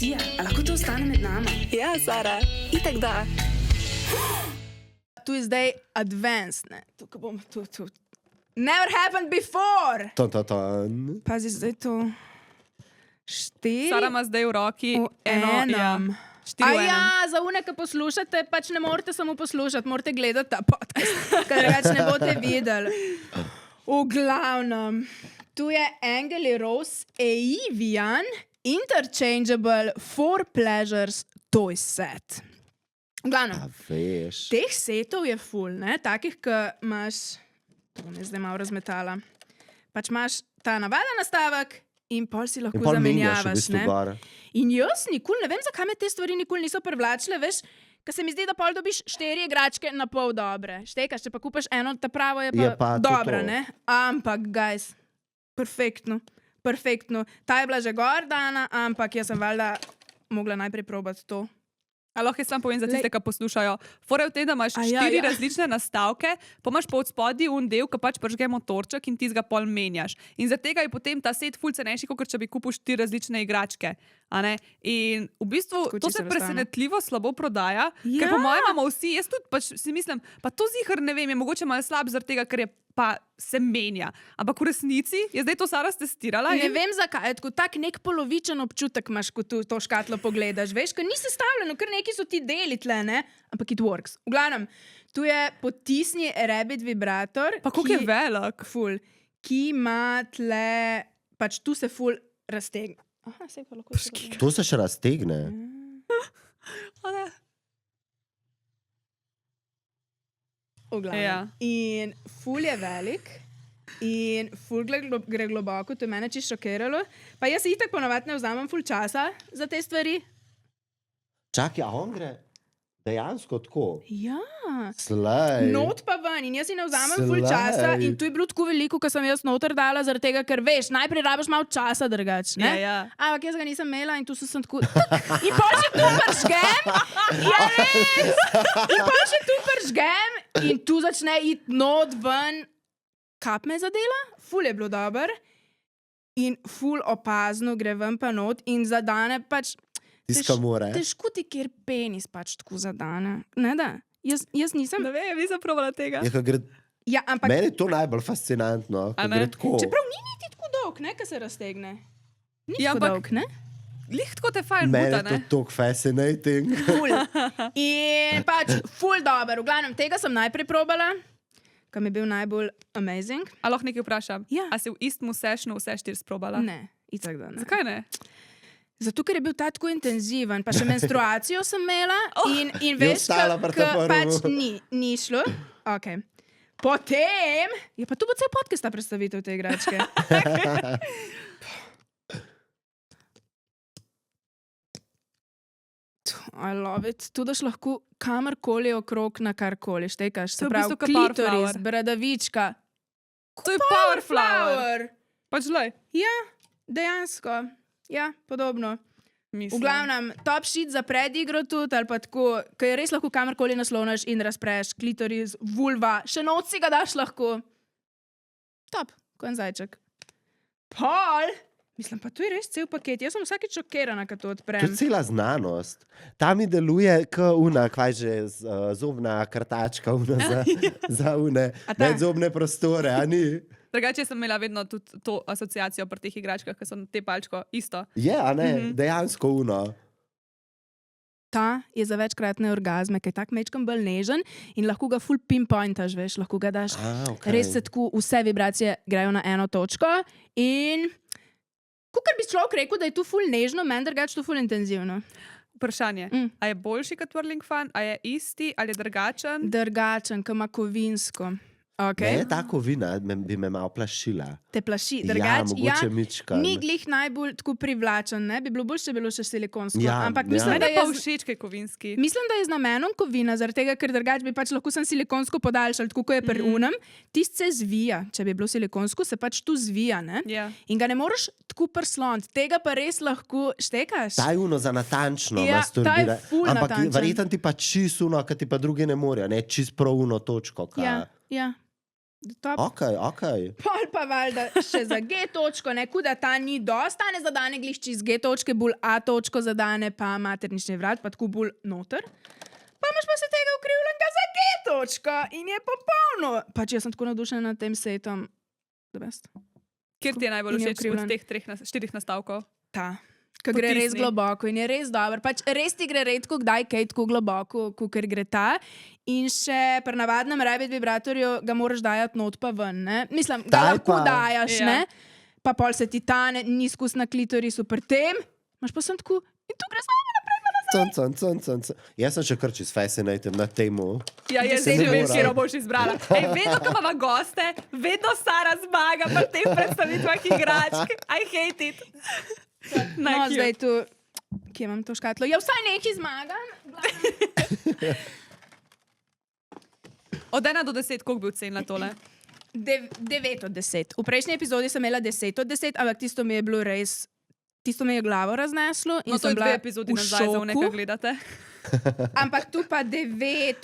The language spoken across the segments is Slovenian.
Sija, a lahko to ostane med nama? Ja, Sara, itak da. Tu je zdaj advanced, ne? Tukaj bom, tu. Never happened before! Pazi, zdaj to. 4 Sara ima zdaj v roki v enem. 4 v enem. Ja, za une, ki poslušate, pač ne morete samo poslušati, morate gledati ta podcast, ker drugače ne boste videli. V glavnem, tu je Angeli Rose Evian Interchangeable For Pleasures Toy Set. V glavnem, teh setov je ful, ne? Takih, ki imaš, to bom zdaj malo razmetala, pač imaš ta navaden nastavek in pol si lahko zamenjavaš, ne? In jaz nikoli, ne vem, zakaj me te stvari nikoli niso privlačile, veš, ker se mi zdi, da pol dobiš 4 igračke na pol dobre. Štekaš, če pa kupaš eno, ta pravo je pa dobra, ne? Ampak, guys, perfektno. Ta je bila že gor dana, ampak jaz sem valjda mogla najprej probati to. A lahko jaz sam povem za tiste, ki poslušajo. Fora je v tem, da imaš 4 različne nastavke, pa imaš pa od spodaj spodaj ki pač pržge motorček in ti ga pol menjaš. In zaradi tega je potem ta set ful cenejši, kot če bi kupil 4 različne igračke. A ne? In v bistvu to se presenetljivo slabo prodaja, ker po mojem imamo vsi, jaz tudi pač si mislim, pa to zihar ne vem, je mogoče malo slab zaradi tega, ker je pa se menja. Ampak v resnici je zdaj to Sara testirala. Ne vem zakaj, tako tak nek polovičen občutek imaš, ko to škatlo pogledaš, veš, ker ni sestavljeno, ker neki so ti deli tle, ne? Ampak it works. V glavnem, tu je potisni rabbit vibrator. Pa koliko je velik? Ful. Ki ima tle, pač tu se ful raztegne. Aha, sej pa lahko še To se še raztegne. Ja. In ful je velik in ful gre globoko, to je mene čisto šokiralo. Pa jaz si itak ponavadi ne vzamem ful časa za te stvari. Čakaj, a on gre dejansko tako? Ja. Slej. Not pa ven in jaz si ne vzamem ful časa in tu je bilo tako veliko, ko sem jaz noter dala, zaradi tega, ker veš, najprej rabiš malo časa drugač, ne? Ja. Ampak jaz ga nisem imela in tu sem tako... In pol še tu pržgem! Ja, res! In pol še tu pržgem in tu začne iti not ven. Kap me zadela, ful je bilo dober in ful opazno gre ven pa not in zadane pač... Težko ti kjer penis pač tako zadane. Ne da? Jaz nisem... Ne vem, nisem probala tega. Ja, ampak... Meni je to najbolj fascinantno, ko gre tako. Čeprav ni niti tako dolg, ne, ko se raztegne. Ni Ja, tako ampak- dolg, ne? Lih tako te fajn Meni buta, je to ne? tako fascinating. Ful. In pač ful dober. V glavnem, tega sem najprej probala, kam je bil najbolj amazing. A lahko nekaj vprašam? Ja. A si v istem sessionu vse 4 sprobala? Ne, itak da ne. Zakaj ne? Zato, ker je bil ta tako intenziven, pa še menstruacijo sem imela in Je veš, ostala pri tem prvem. pač ni šlo. Okay. Potem, je pa tu bo cel podcast ta predstavitev te igračke. I love it. Tu daš lahko kamorkoli okrog na karkoli, štekaš. Se To je v pravi, bistvu kot power klitoris, flower. bradavička. To je power flower. Pač lej. Ja, dejansko. Ja, podobno. Mislim. V glavnem, top shit za predigro tudi, ali pa tako, ko je res lahko kamorkoli nasloniš in razpreš, klitoris, vulva, še noč si ga daš lahko. Top, ko en zajček. Pol, mislim, pa tu je res cel paket, jaz sem vsakeč šokirana, ko to To odprem. je cela znanost. Ta mi deluje kaj že, zobna krtačka, za une A ta? medzobne prostore, a ni? Drugače sem imela vedno tudi to asociacijo pri teh igračkah, ki so te palčko isto. Je, a ne? Dejansko uno. Ta je za večkratne orgazme, ki je tak mečkam bolj nežen in lahko ga full pinpointaš, veš, lahko ga daš. Okay. Res se tako vse vibracije grejo na eno točko in kakor bi človek rekel, da je tu ful nežno, meni drugače tu ful intenzivno. Vprašanje, a je boljši kot Whirling Fun, a je isti ali je drugačen? Drugačen, ki ima kovinsko. Ne, Okay. tako vina bi me malo plašila. Te plaši. Ja, Drugače, mogoče mička. ni glih najbolj tako privlačen, ne? Bi bilo bolj, če bi bilo še silikonsko. Ja, Ampak ja. mislim, Mene da pa je všeč, kaj je kovinski. Mislim, da je z namenom kovina, zaradi tega, ker drugače bi pač lahko sem silikonsko podaljšal, tako kot je pri unem. Tist se zvija, če bi bilo silikonsko, se pač tu zvija, ne? Ja. In ga ne moreš tako prsloniti, tega pa res lahko štekaš. Ta je uno za natančno Ja, ta je masturbiranje. ful Ampak natančen. verjetno ti pa čisto uno, ki ti pa drugi ne morejo, ne? Čisto prav uno točko. Ja, ja. Top. Ok. Pol pa valjda še za G točko, ne, kuda ta ni dostane zadane glišči z G točke, bolj A točko zadane, pa maternični vrat, pa tako bolj noter. Pa imaš pa se tega ukrivljenega za G točko in je popolno. Pač jaz sem tako navdušena nad tem setom. The best. Kjer ti je najbolj In je všeč ukrivljen. od teh 4 nastavkov? Ta. Ko gre res Potisni. globoko in je res dober. Pač res ti gre redko, kdaj kaj tako globoko, kot gre ta. In še pri navadnem rabbit vibratorju ga moraš dajati not pa ven. Ne? Mislim, ga Daj lahko pa. dajaš, Ja. ne? Pa pol se ti tane, nizkus na klitorisu pri tem. Imaš pa sem tako in tu gre samo naprej. Cun. Jaz sem še kar čez fascinated na temu. Ja, jaz Se že ne vem, mora. kjer boš izbrala. Ej, vedno, ko imamo goste, vedno Sara zmaga pri teh predstavitvah igračk. I hate it. No, zdaj tu, kje imam to škatlo? Ja, vsaj nekaj zmagam. Od 1 do 10, koliko bi ocenila tole? 9 od 10. V prejšnji epizodi sem imela 10 od 10, ampak tisto mi je bilo res, tisto mi je glavo razneslo. In No, to sem je 2 bila epizodi v nazaj, za nekaj šoku. gledate. Ampak tu pa 9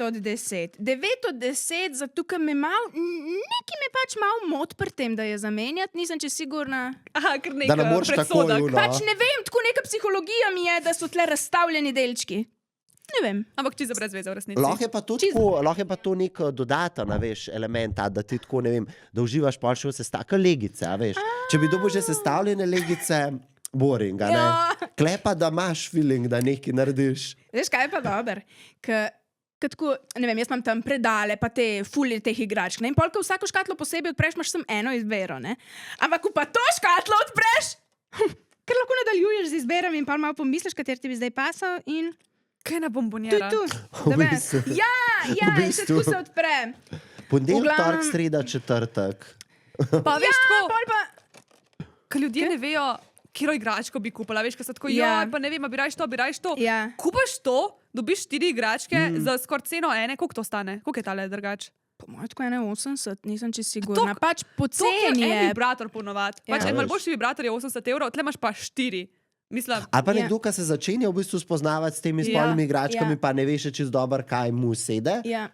od 10. 9 od 10, zato ker me malo, nekaj me pač malo mot pri tem, da je zamenjati, nisem če sigurna. Aha, ker Da ne nekaj moreš takoj, predsodek. no. Pač ne vem, tako neka psihologija mi je, da so tle razstavljeni delčki. Ne vem. Ampak čisto brez veze v resnici. Lahko je pa to, tako, lahko je pa to nek dodaten, a veš, element, da ti tako, ne vem, da uživaš pa še vse staka legice, a veš. Če bi dobil že sestavljene legice, boring, a ne? Ja. Klepa, da imaš feeling, da nekaj narediš. Veš, kaj je pa dober? Tako, ne vem, jaz imam tam predale, pa te fulje teh igračk. Ne? In polk vsako škatlo posebej odpreš, imaš samo eno izbiro. Ne? Ampak ko pa to škatlo odpreš, ker lahko nadaljuješ z izberami in pa malo pomisliš, kateri ti bi zdaj pasal in Kaj na tu je bombonjera? tu. V The best. bistvu. Ja, V in se bistvu. tako se odpre. Ponedeljek, V glavnem- torek, sreda, četrtek. Pa veš, tako, Pol pa, ko ljudje ne vejo, katero igračko bi kupila, veš, ko so tako, Ja. ja, pa ne vem, a bi raje to, bi raje to. Ja. Kupaš to, dobiš 4 igračke za skoraj ceno ene, koliko to stane? Koliko je tale drugač? po mojem tako 81, nisem čisto sigurna. Tok- Pač To je poceni en je. vibrator ponovadi. Ja. Pač Ja, en malo veš. boljši vibrator je 80 evrov, tle imaš pa 4. Mislim, Ali pa Ja. nekdo, ki se začenja v bistvu spoznavati s temi Ja, spolnimi igračkami, ja. pa ne veš še čisto dobro, kaj mu sede, Ja.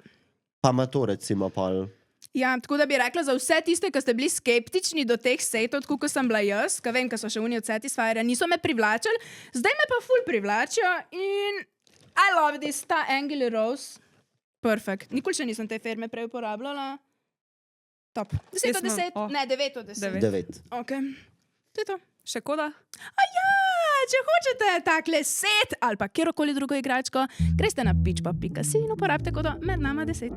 pa ima to recimo pol. Ja, tako da bi rekla za vse tiste, ki ste bili skeptični do teh setov, tako kot sem bila jaz, ki vem, ki so še unijo od Satisfyera, niso me privlačili, zdaj me pa ful privlačijo in I love this, ta Angel Rose. Perfekt. Nikoli še nisem te firme prej uporabljala. Top. 10 Jaz od sem- 10, oh. ne, 9 od 10. 9. Ok. To je to. še koda? Ja, če hočete takle set ali pa kjerokoli drugo igračko, greste na pitchpop.si in uporabite kodo med nama 10.